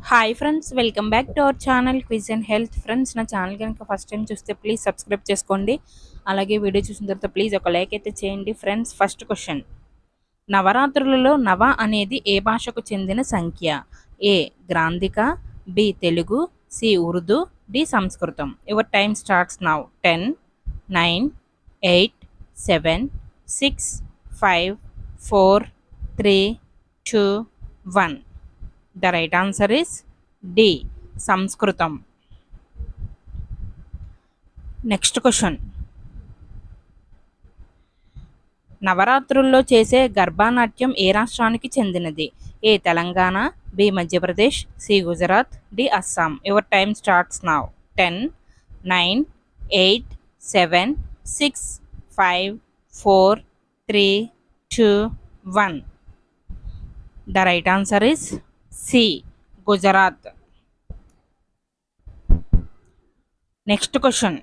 Hi friends, welcome back to our channel quiz and health. Friends, నా channel కనుక first time చూస్తే please subscribe చేసుకోండి. అలాగే video చూసిన తర్వాత ప్లీజ్ ఒక లైక్ అయితే చేయండి. Friends, first question. నవరాత్రులలో నవ అనేది ఏ భాషకు చెందిన సంఖ్య? ఏ గ్రాంధిక, B Telugu, C Urdu, D సంస్కృతం. Your time starts now. 10, 9, 8, 7, 6, 5, 4, 3, 2, 1. The right answer is D. సంస్కృతం. Next question. నవరాత్రుల్లో చేసే గర్భానాట్యం ఏ రాష్ట్రానికి చెందినది? A Telangana, B Madhya Pradesh, C Gujarat, D Assam. Your time starts now. 10, 9, 8, 7, 6, 5, 4, 3, 2, 1. The right answer is C Gujarat. Next question.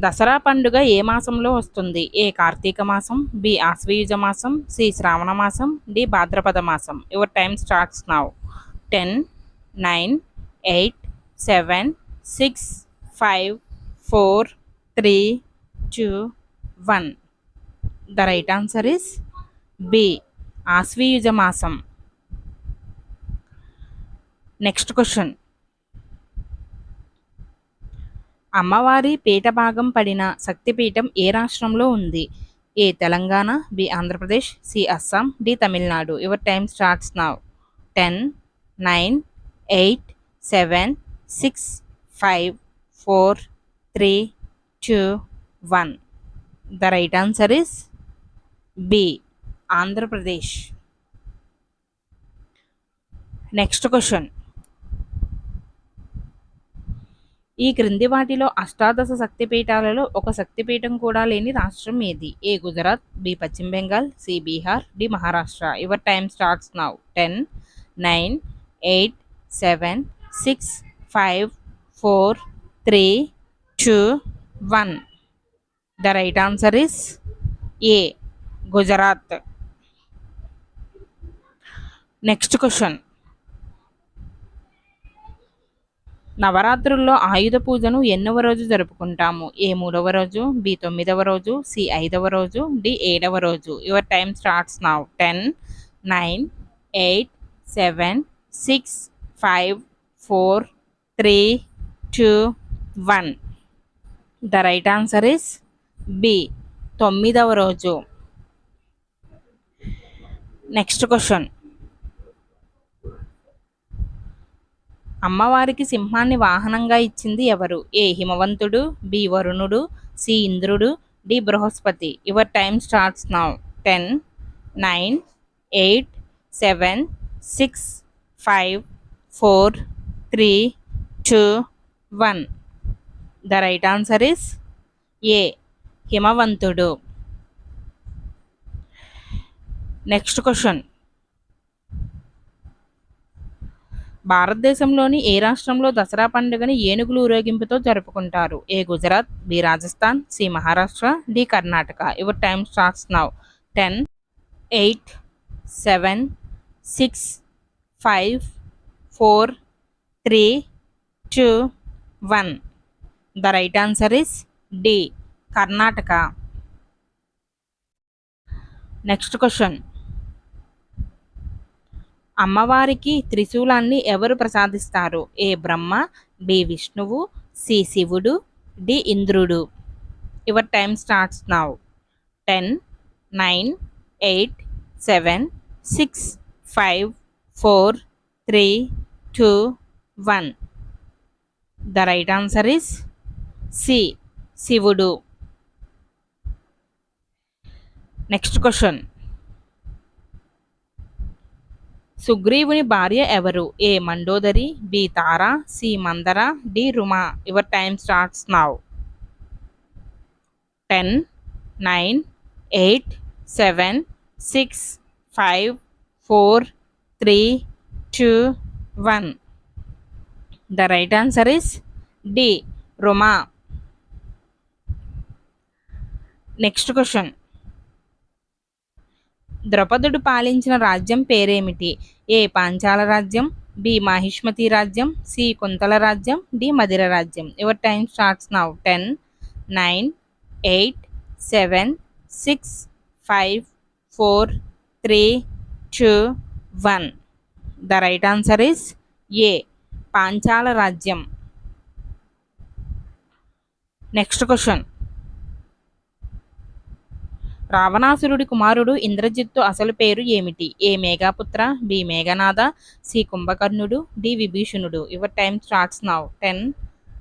Dasara పండుగ ఏ మాసంలో వస్తుంది? ఏ కార్తీక మాసం, బి ఆశ్వయుజ మాసం, సి శ్రావణ మాసం, డి భాద్రపద మాసం. Your time starts now. 10, 9, 8, 7, 6, 5, 4, 3, 2, 1. The right answer is B ఆశ్వయుజ మాసం. Next question. అమ్మవారి పీఠ భాగం పడిన శక్తిపీఠం ఏ రాష్ట్రంలో ఉంది? A Telangana, B Andhra Pradesh, C Assam, D Tamil Nadu. Your time starts now. 10, 9, 8, 7, 6, 5, 4, 3, 2, 1. The right answer is B Andhra Pradesh. Next question. ఈ క్రింది వాటిలో అష్టాదశ శక్తిపీఠాలలో ఒక శక్తిపీఠం కూడా లేని రాష్ట్రం ఏది? ఏ Gujarat, B Paschim Bengal, C Bihar, D Maharashtra. Your time starts now. 10, 9, 8, 7, 6, 5, 4, 3, 2, 1. The right answer is A Gujarat. Next question. నవరాత్రుల్లో ఆయుధ పూజను ఎన్నవ రోజు జరుపుకుంటాము? ఏ 3వ రోజు, బి 9వ రోజు, సి 5వ రోజు, డి 7వ రోజు. Your time starts now. 10, 9, 8, 7, 6, 5, 4, 3, 2, 1. The right answer is B 9వ రోజు. Next question. అమ్మవారికి సింహాన్ని వాహనంగా ఇచ్చింది ఎవరు? ఏ హిమవంతుడు, బి వరుణుడు, సి ఇంద్రుడు, డి బృహస్పతి. Your time starts now. 10, 9, 8, 7, 6, 5, 4, 3, 2, 1. The right answer is A హిమవంతుడు. Next question. భారతదేశంలోని ఏ రాష్ట్రంలో దసరా పండుగని ఏనుగులు ఊరేగింపుతో జరుపుకుంటారు? A Gujarat, B Rajasthan, C Maharashtra, D Karnataka. Your time starts now. 10, 8, 7, 6, 5, 4, 3, 2, 1. The right answer is D Karnataka. Next question. అమ్మవారికి త్రిశూలాన్ని ఎవరు ప్రసాదిస్తారు? ఏ బ్రహ్మ, బి విష్ణువు, సి శివుడు, డి ఇంద్రుడు. Your time starts now. 10, 9, 8, 7, 6, 5, 4, 3, 2, 1. The right answer is C శివుడు. Next question. సుగ్రీవుని భార్య ఎవరు? A Mandodari, B Tara, C Mandara, D Ruma. Your time starts now. 10, 9, 8, 7, 6, 5, 4, 3, 2, 1. The right answer is D Ruma. Next question. ద్రౌపదుడు పాలించిన రాజ్యం పేరేమిటి? ఏ పాంచాల రాజ్యం, బి మాహిష్మతి రాజ్యం, సి కుంతల రాజ్యం, డి మదిర రాజ్యం. Your time starts now. 10, 9, 8, 7, 6, 5, 4, 3, 2, 1. The right answer is A Panchala రాజ్యం. Next question. రావణాసురుడి కుమారుడు ఇంద్రజిత్తు అసలు పేరు ఏమిటి? A Meghaputra, B Meghanatha, C కుంభకర్ణుడు, డి విభీషణుడు. Your time starts now. 10,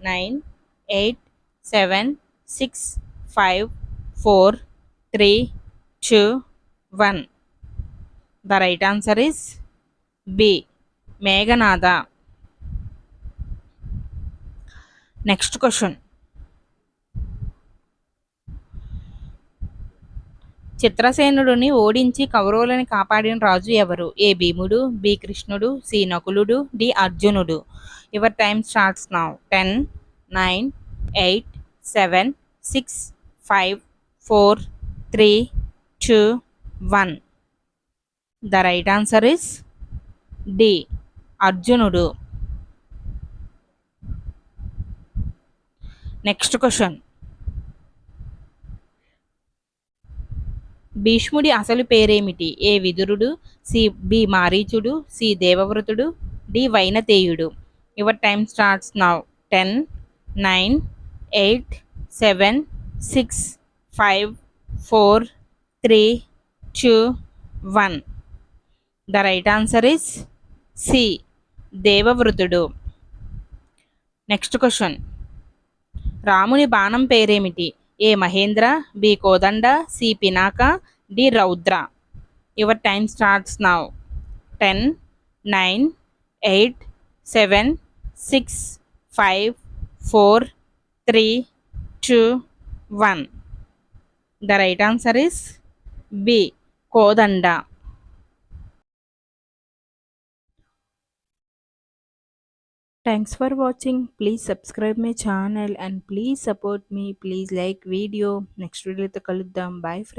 9, 8, 7, 6, 5, 4, 3, 2, 1. The right answer is B Meghanatha. Next question. చిత్రసేనుడిని ఓడించి కౌరవులని కాపాడిన రాజు ఎవరు? ఏ భీముడు, బి కృష్ణుడు, సి నకులుడు, డి అర్జునుడు. Your time starts now. 10, 9, 8, 7, 6, 5, 4, 3, 2, 1. The right answer is D అర్జునుడు. Next question. భీష్ముడి అసలు పేరేమిటి? ఏ విదురుడు, బి మారీచుడు, సి దేవవ్రతుడు, డి వైనతేయుడు. Your time starts now. 10, 9, 8, 7, 6, 5, 4, 3, 2, 1. The right answer is C దేవవ్రతుడు. Next question. రాముని బాణం పేరేమిటి? A Mahendra, B Kodanda, C Pinaka, D Raudra. Your time starts now. 10, 9, 8, 7, 6, 5, 4, 3, 2, 1. The right answer is B Kodanda. Thanks for watching. Please subscribe my channel and please support me. Please like video. Next video to kaluddam. Bye friends.